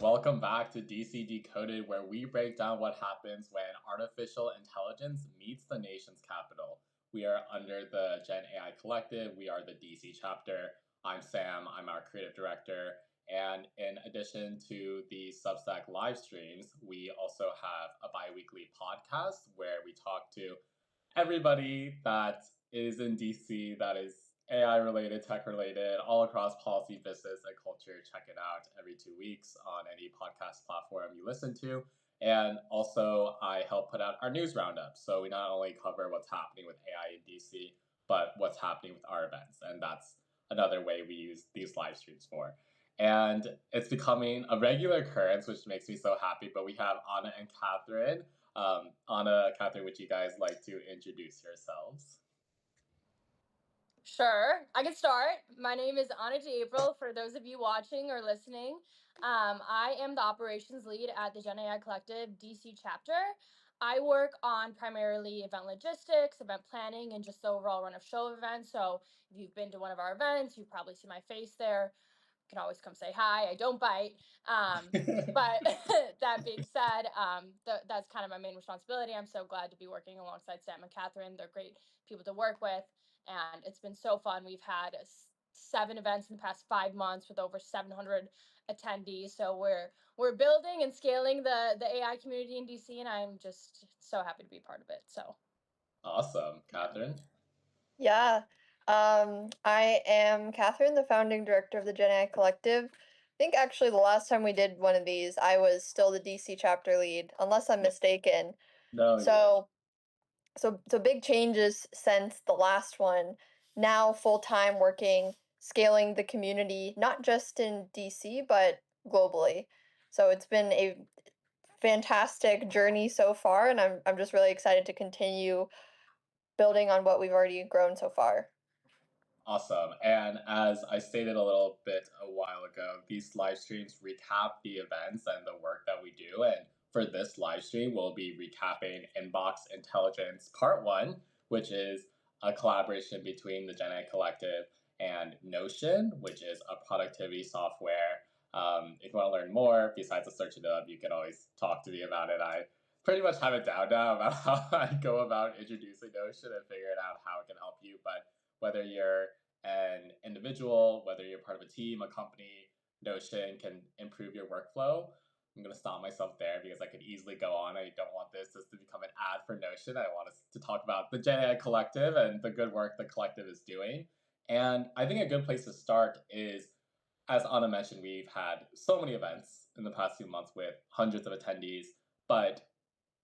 Welcome back to DC Decoded, where we break down what happens when artificial intelligence meets the nation's capital. We are under the Gen AI Collective. We are the DC chapter. I'm Sam. I'm our creative director. And in addition to the Substack live streams, we also have a bi weekly podcast where we talk to everybody that is in DC that is AI related, tech related, all across policy, business, and culture. Check it out every 2 weeks on any podcast platform you listen to. And also, I help put out our news roundup. So we not only cover what's happening with AI in DC, but what's happening with our events. And that's another way we use these live streams for. And it's becoming a regular occurrence, which makes me so happy. But we have Anna and Catherine. Anna, Catherine, would you guys like to introduce yourselves? Sure, I can start. My name is Anna April. For those of you watching or listening, I am the operations lead at the GenAI Collective DC chapter. I work on primarily event logistics, event planning, and just the overall run of show events. So if you've been to one of our events, you've probably seen my face there. You can always come say hi. I don't bite. But that being said, that's kind of my main responsibility. I'm so glad to be working alongside Sam and Catherine. They're great people to work with, and it's been so fun. We've had 7 events in the past 5 months with over 700 attendees. So we're building and scaling the AI community in DC, and I'm just so happy to be part of it. So Awesome. yeah. Catherine? Yeah. I am Catherine, the founding director of the GenAI Collective. I think actually the last time we did one of these, I was still the DC chapter lead, unless I'm mistaken. No, So big changes since the last one. Now full-time working, scaling the community, not just in DC, but globally. So it's been a fantastic journey so far, and I'm just really excited to continue building on what we've already grown so far. awesome. And as I stated a little bit a while ago, these live streams recap the events and the work that we do. And for this live stream, we'll be recapping Inbox Intelligence Part 1, which is a collaboration between the Gen AI Collective and Notion, which is a productivity software. If you want to learn more, besides the search it up, you can always talk to me about it. I pretty much have it down now about how I go about introducing Notion and figuring out how it can help you. But whether you're an individual, whether you're part of a team, a company, Notion can improve your workflow. I'm going to stop myself there because I could easily go on. I don't want this just to become an ad for Notion. I want us to talk about the Gen AI Collective and the good work the collective is doing. And I think a good place to start is, as Anna mentioned, we've had so many events in the past few months with hundreds of attendees. But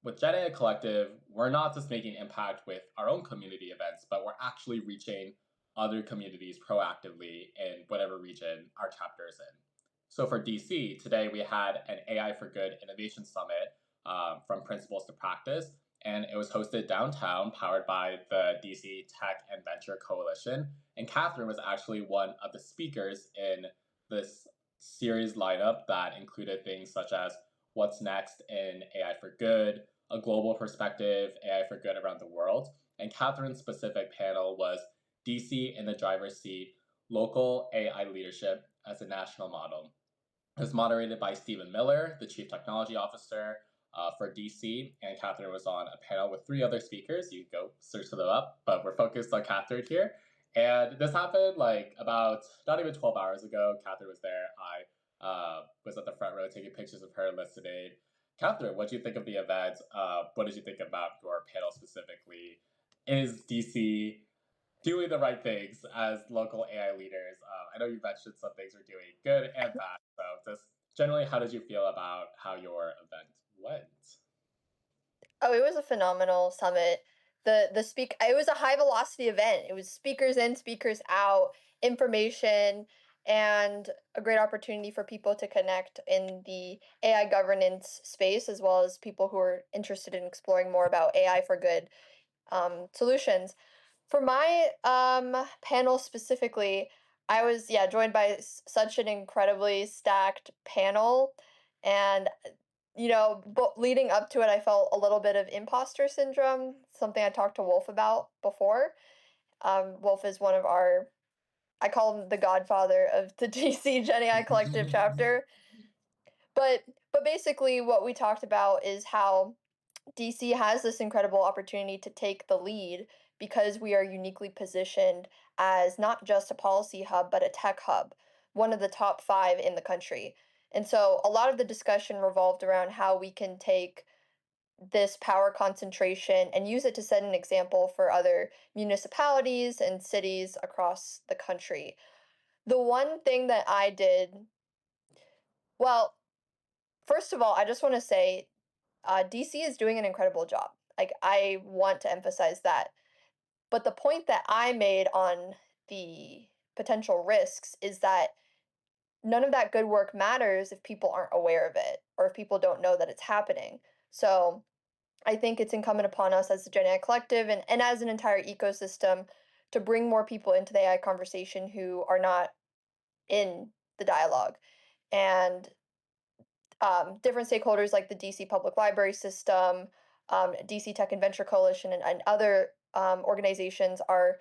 with Gen AI Collective, we're not just making impact with our own community events, but we're actually reaching other communities proactively in whatever region our chapter is in. So for DC, today we had an AI for Good Innovation Summit from Principles to Practice, and it was hosted downtown, powered by the DC Tech and Venture Coalition. And Catherine was actually one of the speakers in this series lineup that included things such as what's next in AI for Good, a global perspective, AI for Good around the world. And Catherine's specific panel was DC in the driver's seat, local AI leadership as a national model. It was moderated by Stephen Miller, the Chief Technology Officer for DC, and Catherine was on a panel with 3 other speakers. You can go search them up, but we're focused on Catherine here. And this happened like about not even 12 hours ago. Catherine was there. I was at the front row taking pictures of her listening. Catherine, what did you think of the event? What did you think about your panel specifically? Is DC doing the right things as local AI leaders? I know you mentioned some things are doing good and bad. So just generally, how did you feel about how your event went? Oh, it was a phenomenal summit. It was a high velocity event. It was speakers in, speakers out, information, and a great opportunity for people to connect in the AI governance space, as well as people who are interested in exploring more about AI for good solutions. For my panel specifically, I was joined by such an incredibly stacked panel, and but leading up to it, I felt a little bit of imposter syndrome, something I talked to Wolf about before. Wolf is one of I call him the godfather of the DC Gen AI Collective chapter. but basically what we talked about is how DC has this incredible opportunity to take the lead because we are uniquely positioned as not just a policy hub, but a tech hub, one of the top 5 in the country. And so a lot of the discussion revolved around how we can take this power concentration and use it to set an example for other municipalities and cities across the country. The one thing that I did, well, first of all, I just want to say DC is doing an incredible job. Like, I want to emphasize that. But the point that I made on the potential risks is that none of that good work matters if people aren't aware of it or if people don't know that it's happening. So I think it's incumbent upon us as the Gen AI Collective and as an entire ecosystem to bring more people into the AI conversation who are not in the dialogue. And different stakeholders like the DC Public Library System, DC Tech and Venture Coalition, and other organizations are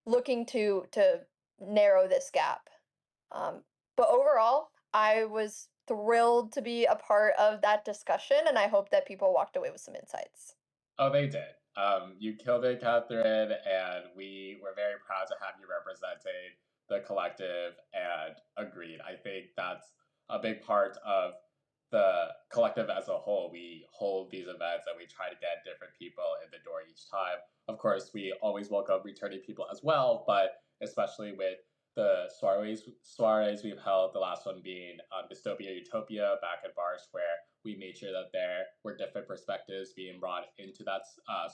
looking to narrow this gap. Um, but overall, I was thrilled to be a part of that discussion, and I hope that people walked away with some insights. Oh, they did. You killed it, Catherine, and we were very proud to have you representing the collective and agreed. I think that's a big part of the collective as a whole. We hold these events and we try to get different people in the door each time. Of course, we always welcome returning people as well, but especially with the soirees we've held, the last one being Dystopia Utopia back in March, where we made sure that there were different perspectives being brought into that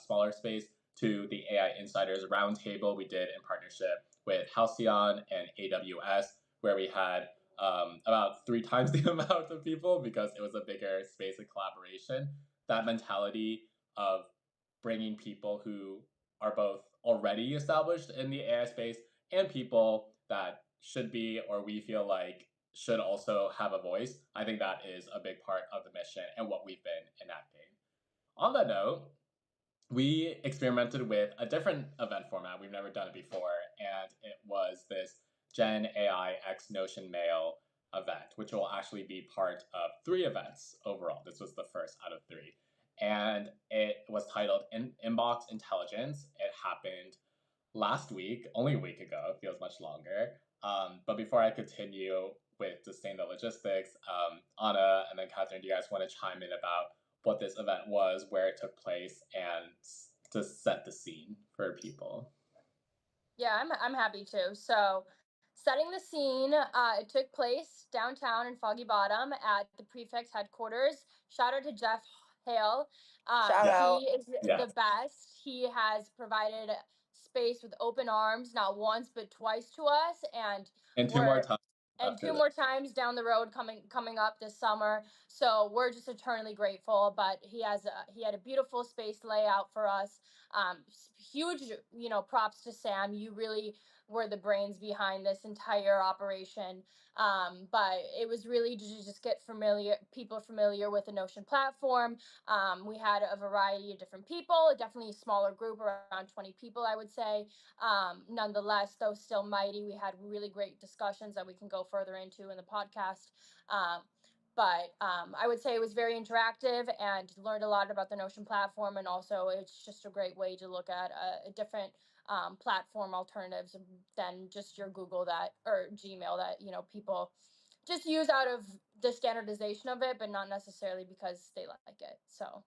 smaller space, to the AI Insiders Roundtable we did in partnership with Halcyon and AWS, where we had about 3 times the amount of people because it was a bigger space of collaboration. That mentality of bringing people who are both already established in the AI space and people that should be, or we feel like should also have a voice. I think that is a big part of the mission and what we've been enacting. On that note, we experimented with a different event format. We've never done it before, and it was this Gen AI X Notion Mail event, which will actually be part of 3 events overall. This was the first out of 3. And it was titled Inbox Intelligence. It happened last week, only a week ago. It feels much longer. But before I continue with discussing the logistics, Anna and then Catherine, do you guys want to chime in about what this event was, where it took place, and to set the scene for people? Yeah, I'm happy to. So, setting the scene, it took place downtown in Foggy Bottom at the prefect's headquarters. Shout out to Jeff Hale. Shout Yeah. out. He is Yeah. the best. He has provided space with open arms, not once but twice to us, And 2 more we're times and after 2 that. more times down the road coming up this summer. So we're just eternally grateful. But he had a beautiful space layout for us. Huge, props to Sam. You really were the brains behind this entire operation. But it was really to just get people familiar with the Notion platform. We had a variety of different people, definitely a smaller group, around 20 people, I would say. Nonetheless, though still mighty, we had really great discussions that we can go further into in the podcast. But I would say it was very interactive and learned a lot about the Notion platform, and also it's just a great way to look at a different platform alternatives than just your Google that or Gmail that people just use out of the standardization of it, but not necessarily because they like it. So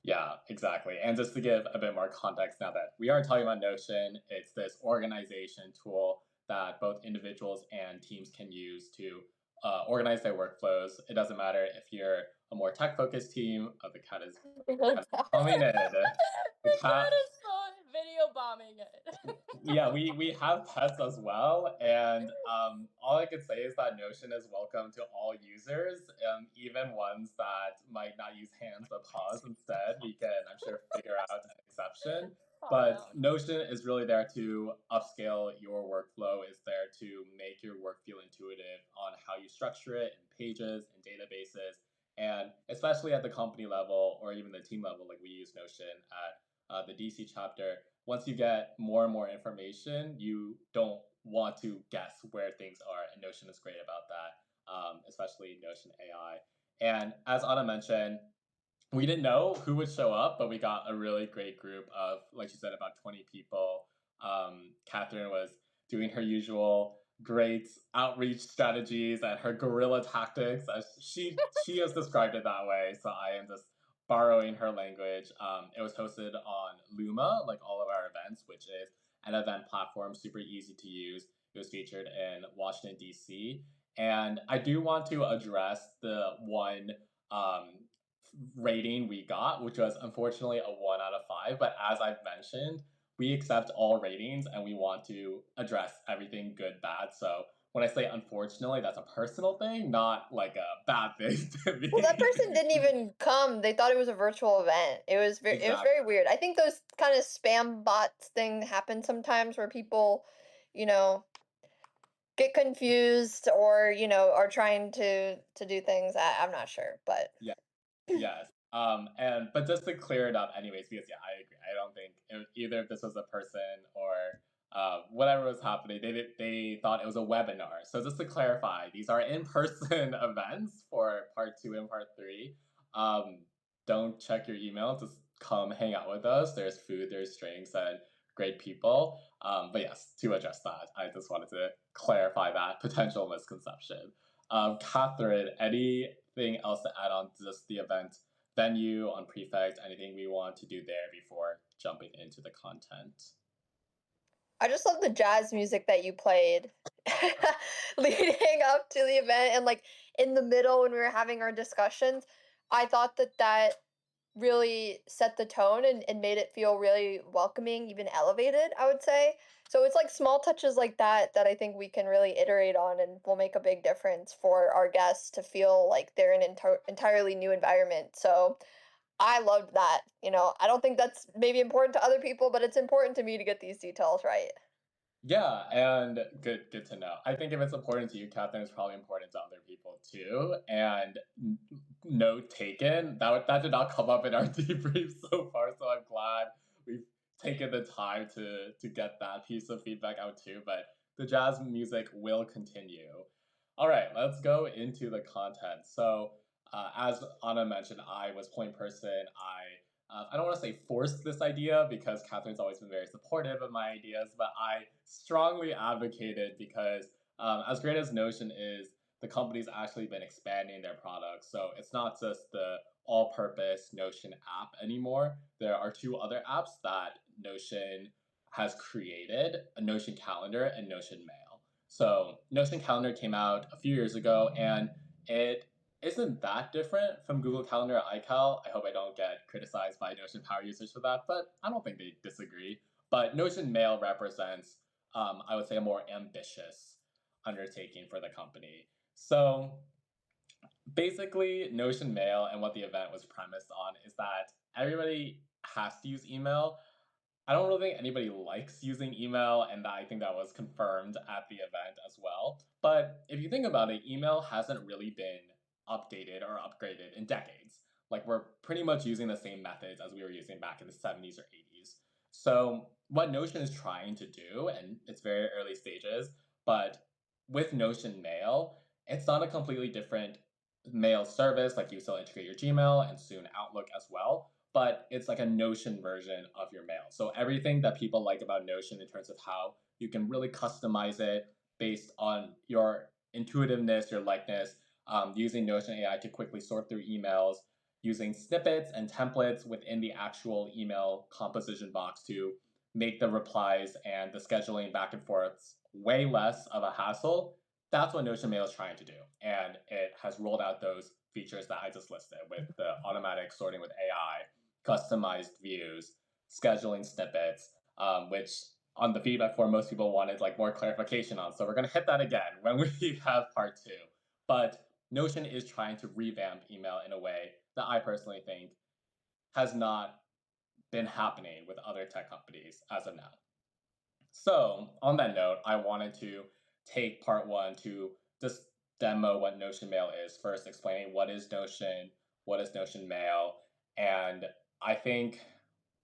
Yeah, exactly. And just to give a bit more context now that we are talking about Notion, it's this organization tool that both individuals and teams can use to organize their workflows. It doesn't matter if you're a more tech focused team. The cat is coming in. The the cat cat is video bombing it. yeah, we have pets as well, and all I could say is that Notion is welcome to all users, even ones that might not use hands but paws instead. We can, I'm sure, figure out an exception. Oh But no. Notion is really there to upscale your workflow. Is there to make your work feel intuitive on how you structure it in pages and databases, and especially at the company level or even the team level, like we use Notion at the DC chapter. Once you get more and more information, you don't want to guess where things are, and Notion is great about that. especially Notion AI. And as Anna mentioned, we didn't know who would show up, but we got a really great group of, like you said, about 20 people. Catherine was doing her usual great outreach strategies and her guerrilla tactics, as she has described it that way. So I am just borrowing her language. It was hosted on Luma, like all of our events, which is an event platform, super easy to use. It was featured in Washington, D.C. And I do want to address the one um, rating we got, which was unfortunately a 1 out of 5. But as I've mentioned, we accept all ratings and we want to address everything good, bad. So when I say unfortunately, that's a personal thing, not like a bad thing to me. Well, that person didn't even come. They thought it was a virtual event. It was Exactly. very weird. I think those kind of spam bots thing happen sometimes where people, you know, get confused or, are trying to do things. I'm not sure, but Yeah. Yes. And but just to clear it up, anyways, because yeah, I agree. I don't think either if this was a person or whatever was happening, they thought it was a webinar. So just to clarify, these are in-person events for part 2 and part 3. Um, don't check your email. Just come hang out with us. There's food, there's drinks, and great people. But yes, to address that, I just wanted to clarify that potential misconception. Catherine, anything else to add on to just the event venue, on Prefect, anything we want to do there before jumping into the content? I just love the jazz music that you played leading up to the event and like in the middle when we were having our discussions. I thought that really set the tone and made it feel really welcoming, even elevated, I would say. So it's like small touches like that I think we can really iterate on and will make a big difference for our guests to feel like they're in an entirely new environment. So I loved that. I don't think that's maybe important to other people, but it's important to me to get these details right. Yeah, and good to know. I think if it's important to you, Catherine, it's probably important to other people too. And note taken, that did not come up in our debrief so far, so I'm glad we've taken the time to get that piece of feedback out too. But the jazz music will continue. All right, let's go into the content. So, as Anna mentioned, I was point person. I don't want to say forced this idea because Catherine's always been very supportive of my ideas, but I strongly advocated because as great as Notion is, the company's actually been expanding their products. So it's not just the all purpose Notion app anymore. There are 2 other apps that Notion has created, a Notion Calendar and Notion Mail. So Notion Calendar came out a few years ago and it isn't that different from Google Calendar or iCal. I hope I don't get criticized by Notion power users for that, but I don't think they disagree. But Notion Mail represents, I would say, a more ambitious undertaking for the company. So basically, Notion Mail and what the event was premised on is that everybody has to use email. I don't really think anybody likes using email, and I think that was confirmed at the event as well. But if you think about it, email hasn't really been updated or upgraded in decades. Like, we're pretty much using the same methods as we were using back in the 70s or 80s. So, what Notion is trying to do, and it's very early stages, but with Notion Mail, it's not a completely different mail service. Like, you still integrate your Gmail and soon Outlook as well, but it's like a Notion version of your mail. So everything that people like about Notion in terms of how you can really customize it based on your intuitiveness, your likeness, using Notion AI to quickly sort through emails, using snippets and templates within the actual email composition box to make the replies and the scheduling back and forths way less of a hassle. That's what Notion Mail is trying to do. And it has rolled out those features that I just listed with the automatic sorting with AI, customized views, scheduling snippets, which on the feedback form, most people wanted like more clarification on. So we're going to hit that again when we have part 2. But Notion is trying to revamp email in a way that I personally think has not been happening with other tech companies as of now. So on that note, I wanted to take part 1 to just demo what Notion Mail is, first explaining what is Notion Mail, and I think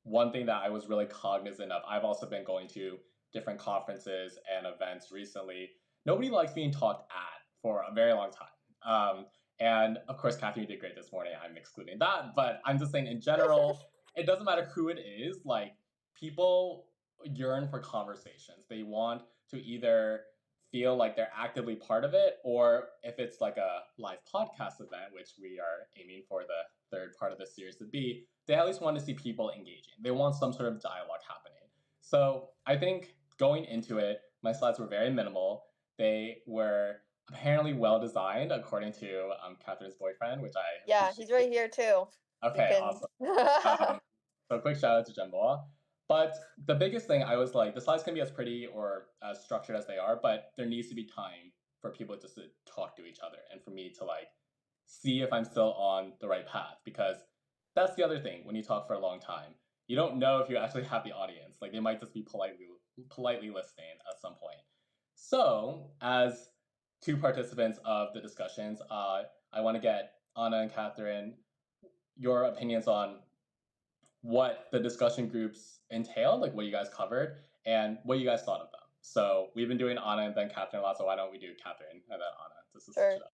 one thing that I was really cognizant of, I've also been going to different conferences and events recently. Nobody likes being talked at for a very long time. And of course, Catherine, you did great this morning. I'm excluding that, but I'm just saying in general, it doesn't matter who it is. Like people yearn for conversations. They want to either feel like they're actively part of it, or if it's like a live podcast event, which we are aiming for the third part of the series to be, they at least want to see people engaging. They want some sort of dialogue happening. So I think going into it, my slides were very minimal. They were apparently well designed, according to Catherine's boyfriend, which I Yeah, appreciate. he's right here too. Okay, awesome. So quick shout out to Jemboa. But the biggest thing I was like, the slides can be as pretty or as structured as they are, but there needs to be time for people just to talk to each other and for me to like see if I'm still on the right path. Because that's the other thing when you talk for a long time. You don't know if you actually have the audience. Like they might just be politely listening at some point. So, as two participants of the discussions, I want to get Anna and Catherine your opinions on what the discussion groups entailed, like what you guys covered, and what you guys thought of them. So we've been doing Anna and then Catherine a lot, so why don't we do Catherine and then Anna just to switch Sure. it up?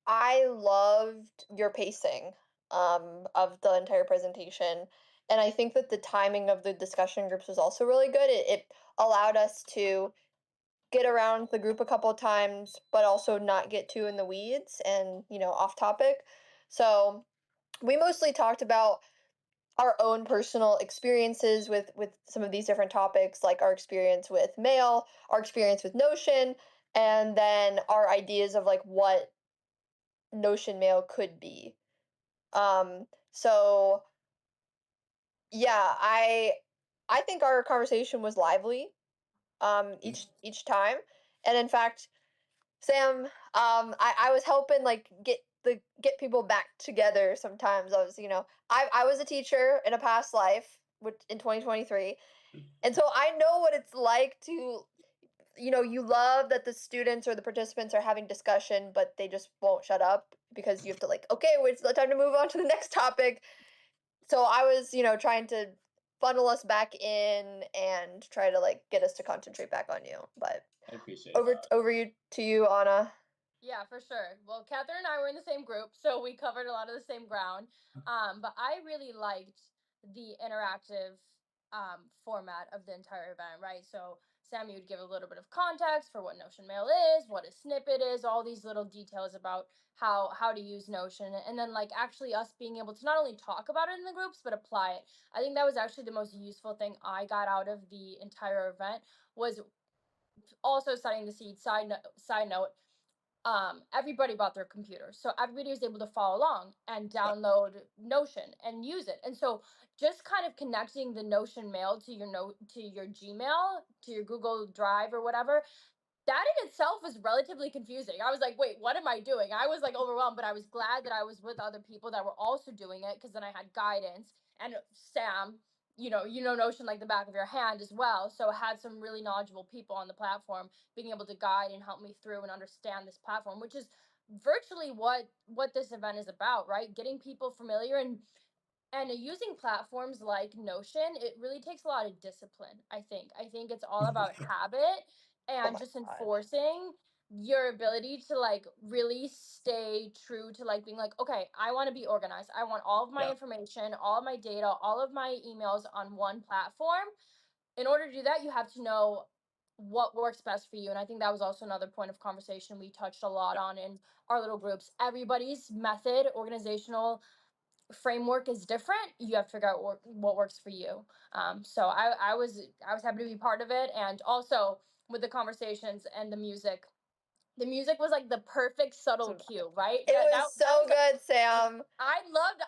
I loved your pacing of the entire presentation. And I think that the timing of the discussion groups was also really good. It allowed us to get around the group a couple of times, but also not get too in the weeds and, off topic. So we mostly talked about our own personal experiences with some of these different topics, like our experience with mail, our experience with Notion, and then our ideas of like what Notion mail could be. So yeah, I think our conversation was lively each time. And in fact, Sam, I was helping like get people back together sometimes. I was a teacher in a past life, which in 2023. And so I know what it's like to, you love that the students or the participants are having discussion, but they just won't shut up because you have to like, okay, it's time to move on to the next topic. So I was, trying to funnel us back in and try to like get us to concentrate back on you. But I appreciate that. over you to you, Anna. Yeah, for sure. Well, Catherine and I were in the same group, so we covered a lot of the same ground. But I really liked the interactive format of the entire event, right? So Sam, you would give a little bit of context for what Notion Mail is, what a snippet is, all these little details about how to use Notion, and then like actually us being able to not only talk about it in the groups but apply it. I think that was actually the most useful thing I got out of the entire event was also setting the seed. Side note, everybody bought their computer, so everybody was able to follow along and Yeah, download Notion and use it. And so just kind of connecting the Notion mail to your note to your Gmail, to your Google Drive or whatever, that in itself was relatively confusing. I was like, wait, what am I doing? I was like overwhelmed, but I was glad that I was with other people that were also doing it, because then I had guidance. And Sam, you know Notion like the back of your hand as well. So I had some really knowledgeable people on the platform being able to guide and help me through and understand this platform, which is virtually what this event is about, right? Getting people familiar and using platforms like Notion, it really takes a lot of discipline. I think it's all about habit Oh and my just god. enforcing your ability to like really stay true to like being like, okay, I want to be organized. I want all of my yeah, information, all of my data, all of my emails on one platform. In order to do that, you have to know what works best for you. And I think that was also another point of conversation we touched a lot yeah. on in our little groups. Everybody's method, organizational framework is different. You have to figure out what works for you. So I was happy to be part of it, and also with the conversations and the music. The music was like the perfect subtle cue, right? It That was that so that was good, Sam. I loved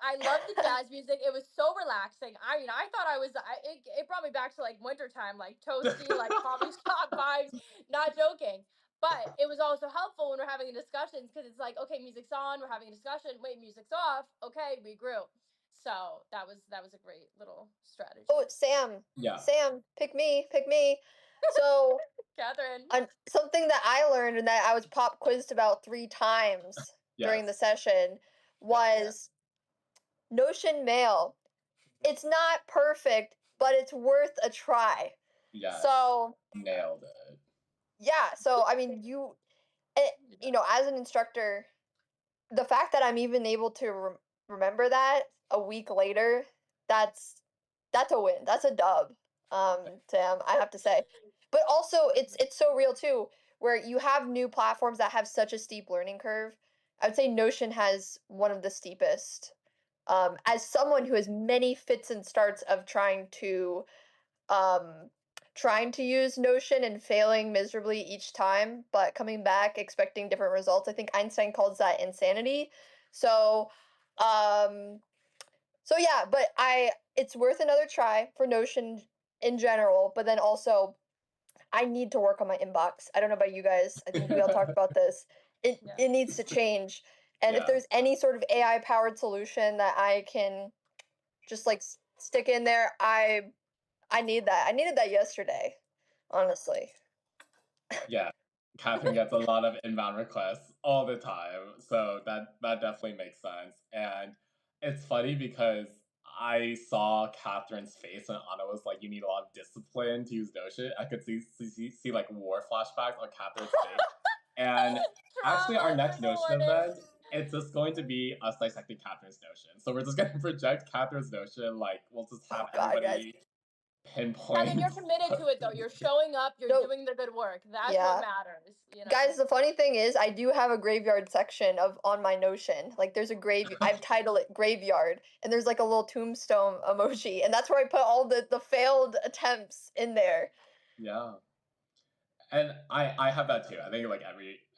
the jazz music. It was so relaxing. I mean, I thought it brought me back to like wintertime, like toasty, like coffee shop vibes. Not joking. But it was also helpful when we're having discussions, because it's like, okay, music's on, we're having a discussion. Wait, music's off. Okay, regroup. So that was a great little strategy. Oh, Sam. Yeah. Sam, pick me, pick me. So, Catherine. something that I learned and that I was pop quizzed about 3 times Yes. during the session Yeah. was Notion Mail. It's not perfect, but it's worth a try. Yes. So, Nailed it. yeah, so I mean, as an instructor, the fact that I'm even able to remember that a week later, that's that's a win. That's a dub. Sam, I have to say. But also, it's so real too, where you have new platforms that have such a steep learning curve. I would say Notion has one of the steepest. As someone who has many fits and starts of um, trying to use Notion and failing miserably each time, but coming back expecting different results. I think Einstein calls that insanity. So, um, so yeah, but it's worth another try for Notion in general, but then also I need to work on my inbox. I don't know about you guys. I think we all talked about this. Yeah. It needs to change. And if Yeah. there's any sort of AI powered solution that I can just like stick in there, I need that. I needed that yesterday, honestly. Yeah. Catherine gets a lot of inbound requests all the time, so that definitely makes sense. And it's funny because I saw Catherine's face and Anna was like, "You need a lot of discipline to use Notion." I could see like war flashbacks on Catherine's face. And actually, our Trauma next trigger Notion warning. event, it's just going to be us dissecting Catherine's Notion. So we're just going to project Catherine's Notion. Like we'll just have Oh God, guys. everybody And then pinpoint. you're committed to it though. You're showing up, you're No, doing the good work. That's what yeah. matters, you know. Guys, the funny thing is I do have a graveyard section of on my Notion. Like there's a I've titled it graveyard and there's like a little tombstone emoji and that's where I put all the failed attempts in there. Yeah. And I have that too. I think like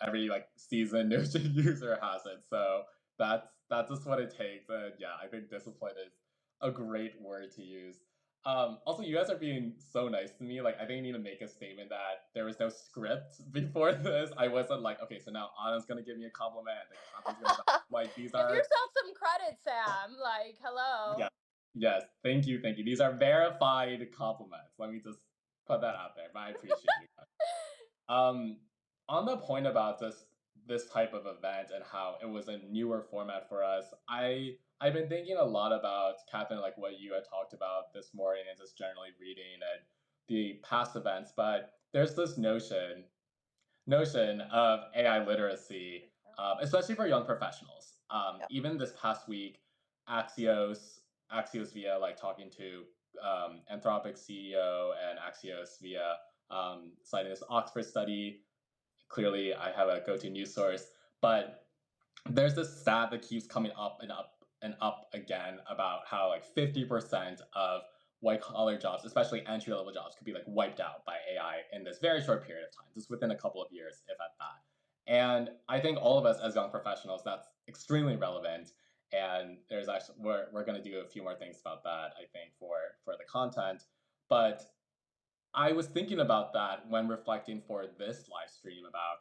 every like seasoned Notion user has it. So that's just what it takes. And yeah, I think discipline is a great word to use. Also, you guys are being so nice to me. Like, I think I need to make a statement that there was no script before this. I wasn't like, okay, so now Anna's gonna give me a compliment, and Catherine's gonna like these Give are yourself some credit, Sam. Like, hello. yeah, yes, thank you, thank you. These are verified compliments. Let me just put that out there. But I appreciate you guys. Um, on the point about this type of event and how it was a newer format for us, I've been thinking a lot about Catherine, like what you had talked about this morning, and just generally reading and the past events. But there's this notion of AI literacy, especially for young professionals. Yep. Even this past week, Axios Axios via like talking to Anthropic CEO and Axios via citing this Oxford study. Clearly, I have a go-to news source, but there's this stat that keeps coming up and up and up again about how like 50% of white collar jobs, especially entry level jobs, could be like wiped out by AI in this very short period of time, just within a couple of years, if at that. And I think all of us as young professionals, that's extremely relevant. And there's actually we're going to do a few more things about that, I think, for the content. But I was thinking about that when reflecting for this live stream about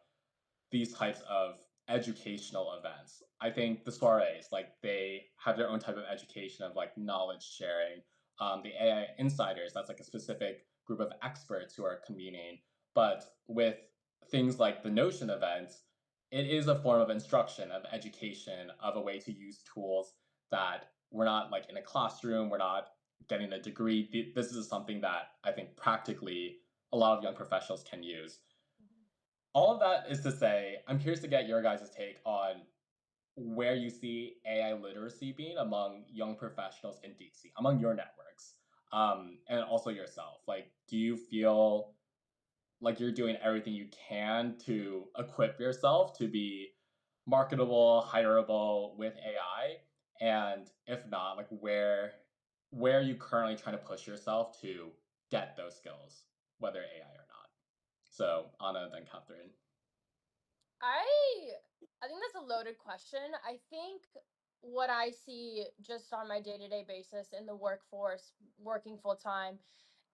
these types of educational events. I think the soirees, like they have their own type of education of like knowledge sharing. The AI insiders, that's like a specific group of experts who are convening. But with things like the Notion events, it is a form of instruction, of education, of a way to use tools that we're not like in a classroom, we're not getting a degree. This is something that I think practically a lot of young professionals can use. All of that is to say, I'm curious to get your guys' take on where you see AI literacy being among young professionals in DC, among your networks, and also yourself. Like, do you feel like you're doing everything you can to equip yourself to be marketable, hireable with AI? And if not, like where are you currently trying to push yourself to get those skills, whether AI or not? So Anna, then Catherine. I I think that's a loaded question. I think what I see just on my day-to-day basis in the workforce, working full time,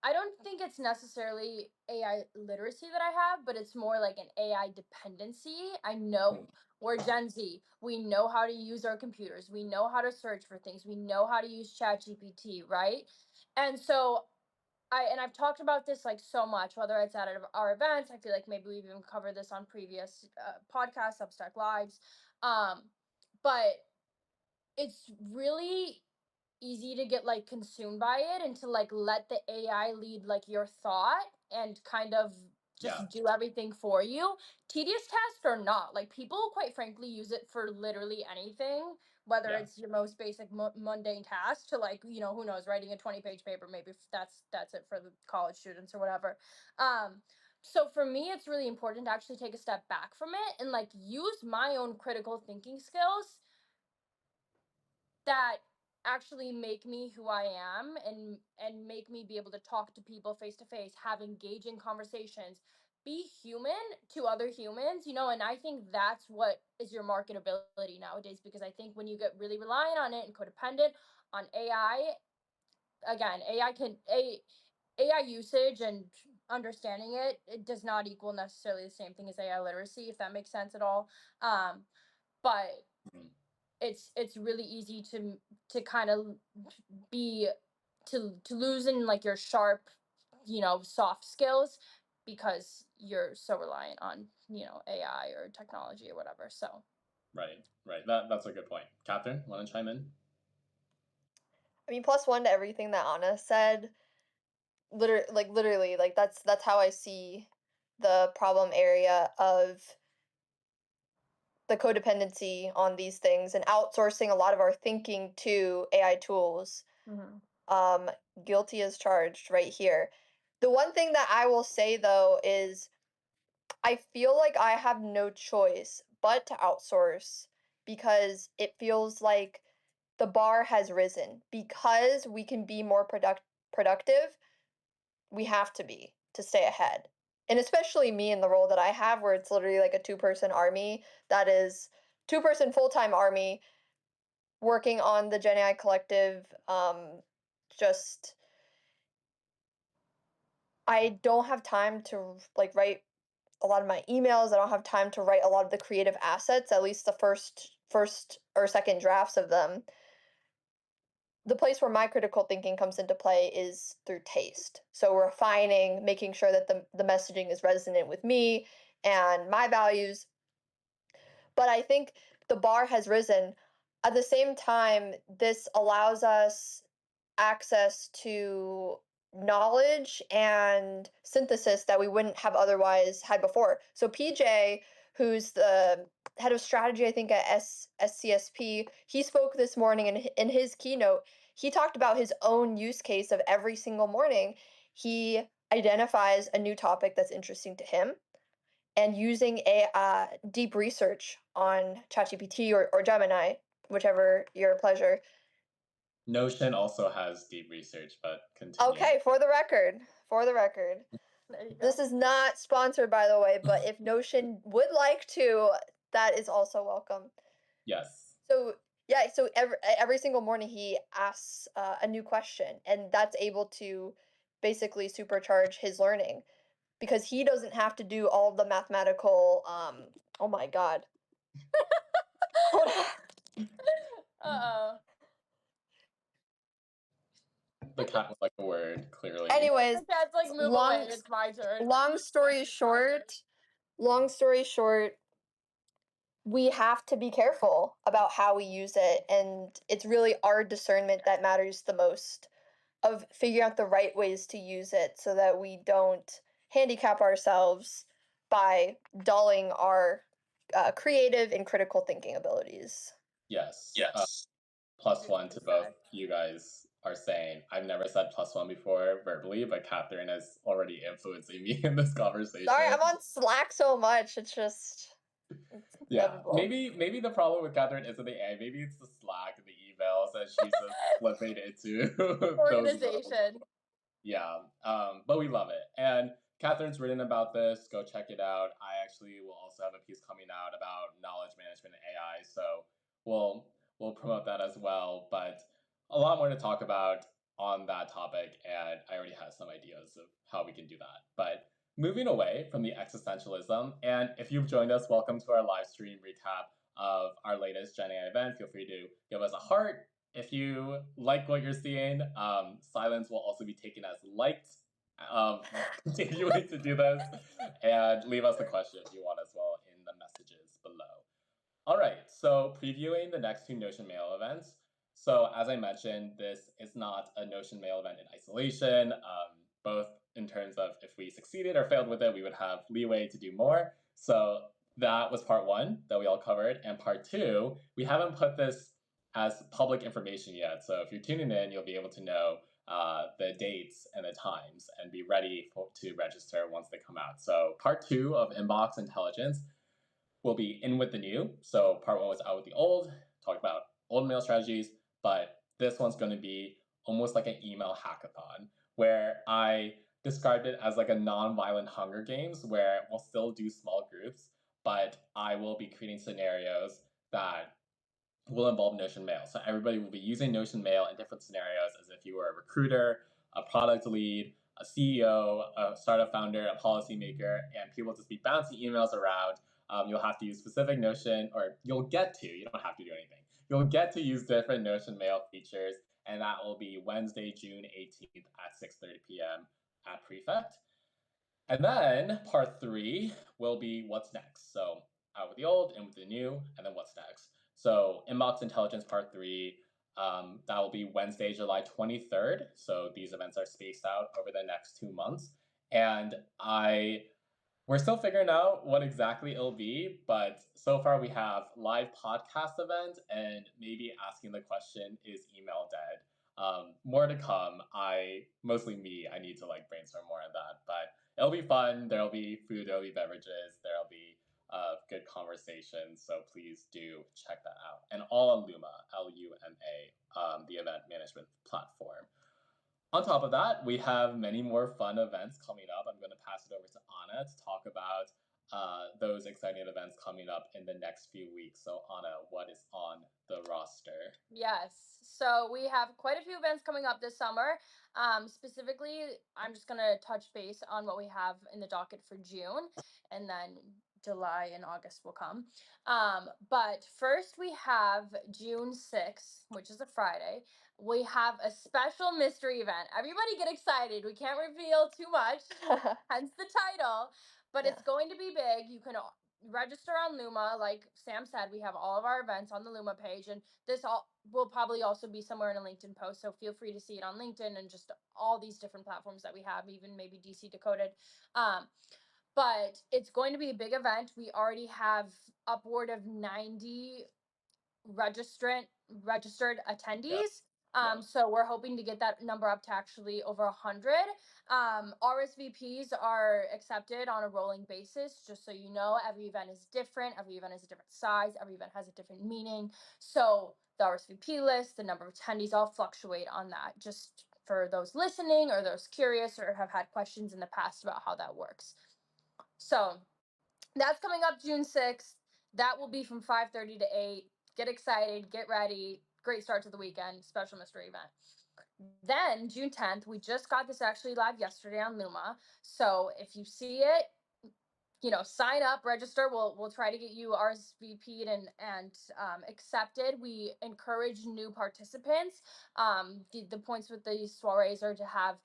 I don't think it's necessarily AI literacy that I have, but it's more like an AI dependency. I know we're Gen Z. We know how to use our computers. We know how to search for things. We know how to use ChatGPT, right? And so I've talked about this like so much, whether it's at our events. I feel like maybe we've even covered this on previous podcasts, Substack lives. Um, but it's really easy to get like consumed by it and to like let the AI lead like your thought and kind of just do everything for you. Tedious tasks or not, like people quite frankly use it for literally anything, whether Yeah. it's your most basic mundane task to, like, who knows, writing a 20-page paper, maybe that's it for the college students or whatever. So for me, it's really important to actually take a step back from it and like use my own critical thinking skills that actually make me who I am, and make me be able to talk to people face to face, have engaging conversations, be human to other humans, and I think that's what is your marketability nowadays, because I think when you get really reliant on it and codependent on AI, again, AI usage and understanding it does not equal necessarily the same thing as AI literacy, if that makes sense at all. But Mhm. it's really easy to kind of be to lose in like your sharp, soft skills, because you're so reliant on, AI or technology or whatever. So Right. That's a good point. Catherine, want to chime in? I mean, plus one to everything that Anna said. Literally, like that's how I see the problem area of the codependency on these things and outsourcing a lot of our thinking to AI tools. mhm. Um, Guilty as charged right here. The one thing that I will say though is I feel like I have no choice but to outsource because it feels like the bar has risen. Because we can be more productive, we have to be to stay ahead. And especially me in the role that I have, where it's literally like a two-person army, that is two-person full-time army working on the GenAI collective. Just I don't have time to like write a lot of my emails. I don't have time to write a lot of the creative assets, at least the first or second drafts of them. The place where my critical thinking comes into play is through taste. So refining, making sure that the messaging is resonant with me and my values. But I think the bar has risen. At the same time, this allows us access to knowledge and synthesis that we wouldn't have otherwise had before. So PJ, who's the head of strategy, I think at SCSP, he spoke this morning in his keynote. He talked about his own use case of every single morning. He identifies a new topic that's interesting to him and using a deep research on ChatGPT or Gemini, whichever your pleasure. Notion also has deep research, but continue. Okay, for the record, There you go. this is not sponsored, by the way, but if Notion would like to, that is also welcome. Yes. So yeah, so every single morning he asks a new question, and that's able to basically supercharge his learning because he doesn't have to do all the mathematical. Oh my god. Hold on. Uh-oh. The cat would like a word, clearly. Anyways, The cat's like, move away, it's my turn. long story short, we have to be careful about how we use it, and it's really our discernment that matters the most of figuring out the right ways to use it so that we don't handicap ourselves by dulling our creative and critical thinking abilities. Yes. Yes. Plus one to Beautifully both said. you guys are saying. I've never said plus one before verbally, but Catherine is already influencing me in this conversation. Sorry, I'm on Slack so much. It's Yeah, inevitable. maybe the problem with Catherine isn't the AI. Maybe it's the Slack and the emails that she's just flipping into those modes. Organization. Yeah, but we love it. And Catherine's written about this. Go check it out. I actually will also have a piece coming out about knowledge management and AI, so we'll promote that as well. But a lot more to talk about on that topic, and I already have some ideas of how we can do that. But moving away from the existentialism, and if you've joined us, welcome to our live stream recap of our latest Gen AI event. Feel free to give us a heart if you like what you're seeing. Silence will also be taken as liked. Continuing to do this, and leave us a question if you want as well in the messages below. All right, so previewing the next two Notion Mail events. So as I mentioned, this is not a Notion Mail event in isolation. Both in terms of if we succeeded or failed with it, we would have leeway to do more. So that was part one that we all covered. And part two, we haven't put this as public information yet. So if you're tuning in, you'll be able to know the dates and the times and be ready to register once they come out. So part two of Inbox Intelligence will be in with the new. So part one was out with the old, talked about old mail strategies, but this one's going to be almost like an email hackathon where I described it as like a non-violent Hunger Games where we'll still do small groups, but I will be creating scenarios that will involve Notion Mail. So everybody will be using Notion Mail in different scenarios as if you were a recruiter, a product lead, a CEO, a startup founder, a policymaker, and people just be bouncing emails around. You'll have to use specific Notion, or you'll get to, you don't have to do anything. You'll get to use different Notion Mail features, and that will be Wednesday, June 18th at 6:30 p.m. at Prefect. And then part three will be what's next. So out with the old, in with the new, and then what's next. So Inbox Intelligence part three, that will be Wednesday, July 23rd. So these events are spaced out over the next 2 months. And we're still figuring out what exactly it'll be, but so far we have live podcast event and maybe asking the question, is email dead? More to come. Mostly me, I need to like brainstorm more on that, but it'll be fun. There'll be food, there'll be beverages, there'll be good conversations. So please do check that out. And all on Luma, Luma, the event management platform. On top of that, we have many more fun events coming up. I'm going to pass it over to Anna to talk about those exciting events coming up in the next few weeks. So Anna, what is on the roster? Yes. So we have quite a few events coming up this summer. Specifically, I'm just going to touch base on what we have in the docket for June, and then July and August will come. But first, we have June 6th, which is a Friday. We have a special mystery event. Everybody get excited. We can't reveal too much, hence the title, but it's going to be big. You can register on Luma. Like Sam said, we have all of our events on the Luma page, and this all will probably also be somewhere in a LinkedIn post. So feel free to see it on LinkedIn and just all these different platforms that we have, even maybe DC Decoded. But it's going to be a big event. We already have upward of 90 registered attendees. So we're hoping to get that number up to actually over 100. RSVPs are accepted on a rolling basis. Just so you know, every event is different. Every event is a different size. Every event has a different meaning. So the RSVP list, the number of attendees, all fluctuate on that. Just for those listening or those curious or have had questions in the past about how that works. So that's coming up June 6th. That will be from 5:30 to 8. Get excited, get ready. Great start to the weekend, special mystery event. Then June 10th, we just got this actually live yesterday on Luma. So if you see it, sign up, register. We'll try to get you RSVP'd and accepted. We encourage new participants. The points with these soirees are to have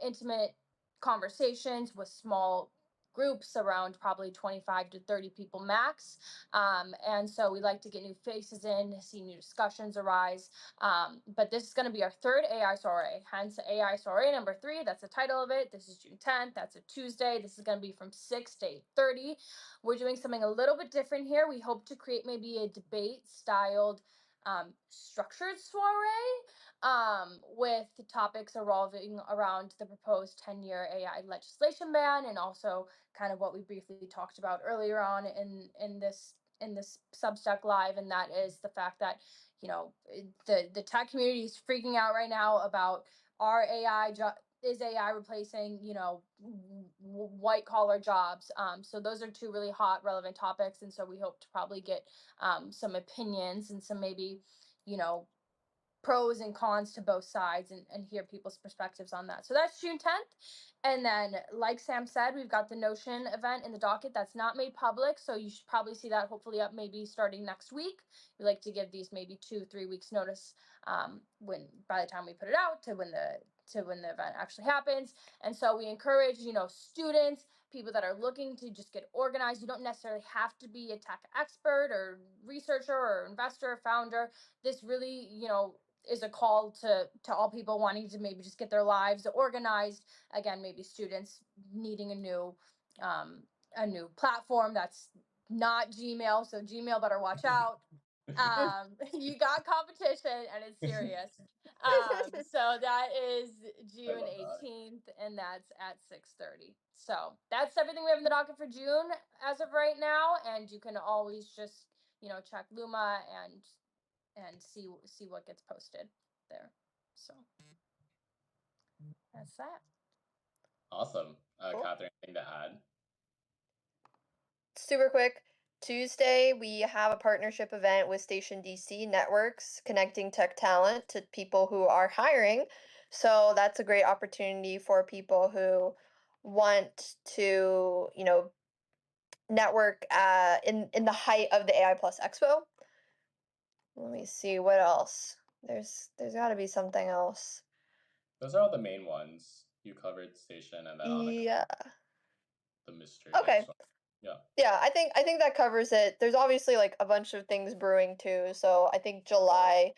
intimate conversations with small groups around probably 25 to 30 people max. And so we like to get new faces in, see new discussions arise. But this is going to be our third AI soiree, hence AI soiree number 3. That's the title of it. This is June 10th. That's a Tuesday. This is going to be from 6 to 8:30. We're doing something a little bit different here. We hope to create maybe a debate styled structured soiree with the topics revolving around the proposed 10-year AI legislation ban, and also kind of what we briefly talked about earlier on in this Substack live, and that is the fact that the tech community is freaking out right now about is AI replacing white collar jobs. So those are two really hot relevant topics, and so we hope to probably get some opinions and some maybe pros and cons to both sides, and hear people's perspectives on that. So that's June 10th. And then, like Sam said, we've got the Notion event in the docket that's not made public. So you should probably see that hopefully up maybe starting next week. We like to give these maybe 2-3 weeks notice when by the time we put it out to when the event actually happens. And so we encourage, students, people that are looking to just get organized. You don't necessarily have to be a tech expert or researcher or investor or founder. This really, is a call to all people wanting to maybe just get their lives organized. Again, maybe students needing a new platform that's not Gmail. So Gmail better watch out. You got competition and it's serious. So that is I June love that. 18th, and that's at 6:30. So that's everything we have in the docket for June as of right now, and you can always just check Luma and see what gets posted there. So that's that. Awesome. Cool. Catherine, anything to add? Super quick. Tuesday, we have a partnership event with Station DC Networks, connecting tech talent to people who are hiring. So that's a great opportunity for people who want to, network in the height of the AI Plus Expo. Let me see what else. There's got to be something else. Those are all the main ones. You covered station and then on Yeah. the mystery Okay. next one. Yeah. Yeah, I think that covers it. There's obviously like a bunch of things brewing too. So I think July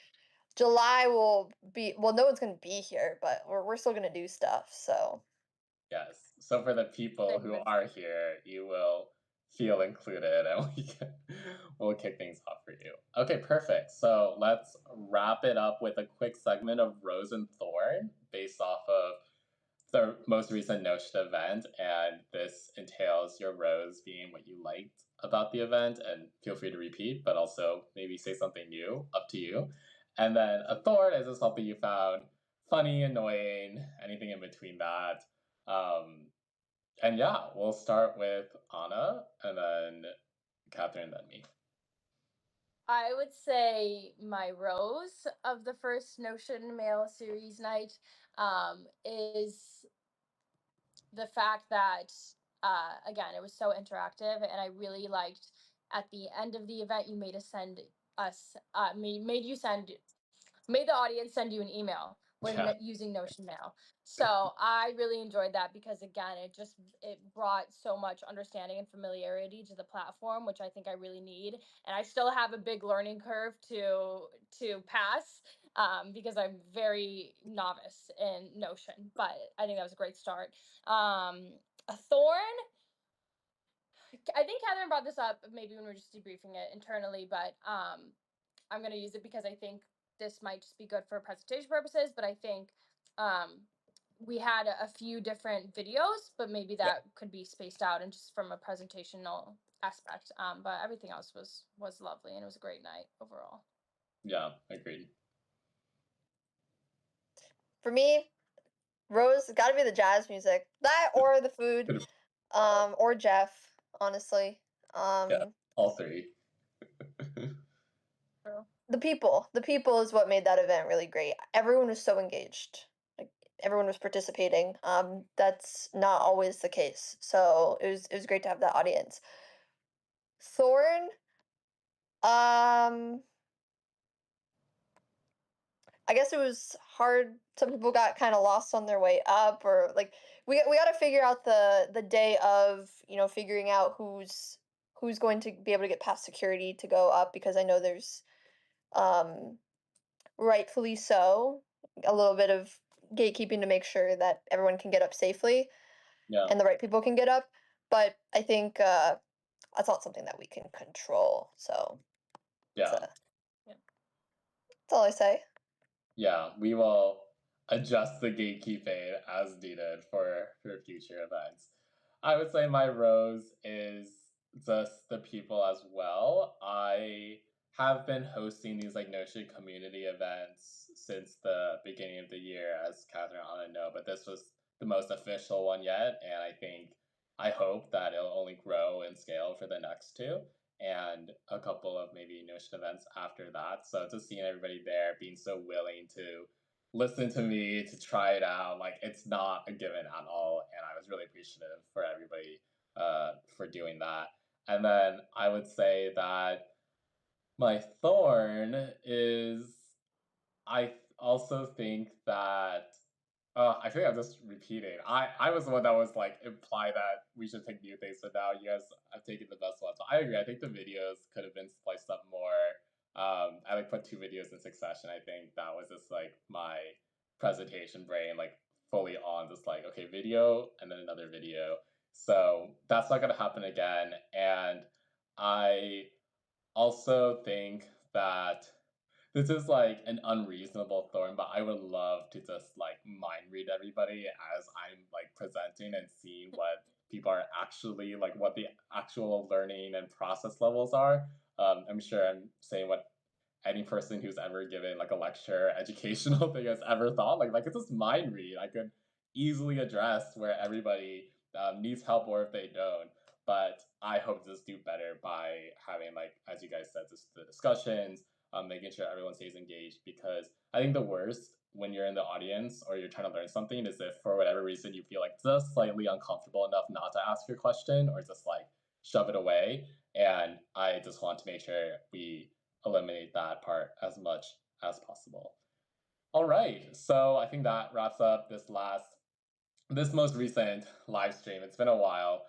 will be, well, no one's gonna be here, but we're still gonna do stuff. So Yes. So for the people who are here, you will feel included and we'll kick things off for you. Okay, perfect. So let's wrap it up with a quick segment of Rose and Thorn based off of the most recent Notion event. And this entails your Rose being what you liked about the event, and feel free to repeat, but also maybe say something new, up to you. And then a Thorn is just something you found funny, annoying, anything in between that. Um, and yeah, we'll start with Anna, and then Catherine, then me. I would say my rose of the first Notion Mail series night is the fact that again, it was so interactive, and I really liked at the end of the event you made us send us made you send made the audience send you an email with Yeah, using Notion Mail. So I really enjoyed that because again, it brought so much understanding and familiarity to the platform, which I think I really need. And I still have a big learning curve to pass because I'm very novice in Notion. But I think that was a great start. A thorn. I think Catherine brought this up maybe when we were just debriefing it internally, but I'm going to use it because I think this might just be good for presentation purposes. But I think we had a few different videos, but maybe yeah, that could be spaced out and just from a presentational aspect. But everything else was lovely, and it was a great night overall. yeah, agreed. for me, Rose got to be the jazz music, that or the food, or Jeff, honestly. Yeah, all three. True. The people is what made that event really great. Everyone was so engaged. Like everyone was participating. That's not always the case. So it was great to have that audience. Thorn, um, I guess it was hard. Some people got kind of lost on their way up, or like we got to figure out the day of, figuring out who's going to be able to get past security to go up, because I know there's um rightfully so a little bit of gatekeeping to make sure that everyone can get up safely Yeah, and the right people can get up. But I think that's not something that we can control. So yeah. that's all I say. Yeah, we will adjust the gatekeeping as needed for future events. I would say my rose is just the people as well. I have been hosting these like Notion community events since the beginning of the year, as Catherine and Anna know, but this was the most official one yet, and I hope that it'll only grow and scale for the next two and a couple of maybe Notion events after that. So just seeing everybody there being so willing to listen to me, to try it out, like it's not a given at all. And I was really appreciative for everybody for doing that. And then I would say that my thorn is I also think that I think I'm just repeating. I was the one that was like imply that we should take new things, but now you guys have taken the best one. So I agree. I think the videos could have been spliced up more. I like put 2 videos in succession. I think that was just like my presentation brain, like fully on, just like, okay, video and then another video. So that's not gonna happen again. And I also think that this is like an unreasonable thorn, but I would love to just like mind read everybody as I'm like presenting and seeing what people are actually like, what the actual learning and process levels are. I'm sure I'm saying what any person who's ever given like a lecture educational thing has ever thought. Like it's just mind read. I could easily address where everybody needs help or if they don't. But I hope to just do better by having, like, as you guys said, just the discussions, making sure everyone stays engaged. Because I think the worst when you're in the audience or you're trying to learn something is if for whatever reason you feel like just slightly uncomfortable enough not to ask your question or just like shove it away. And I just want to make sure we eliminate that part as much as possible. All right, so I think that wraps up this most recent live stream. It's been a while.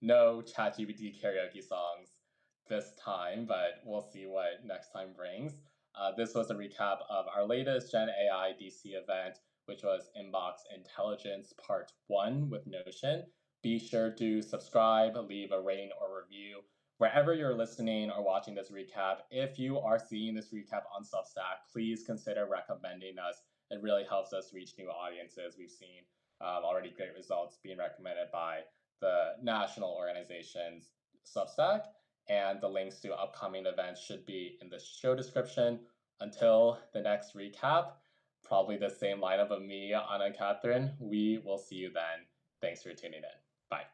No ChatGPT karaoke songs this time, but we'll see what next time brings. This was a recap of our latest Gen AI DC event, which was Inbox Intelligence Part 1 with Notion. Be sure to subscribe, leave a rating or review wherever you're listening or watching this recap. If you are seeing this recap on Substack, please consider recommending us. It really helps us reach new audiences. We've seen already great results being recommended by the national organization's Substack, and the links to upcoming events should be in the show description. Until the next recap, probably the same lineup of me, Anna and Catherine. We will see you then. Thanks for tuning in. Bye.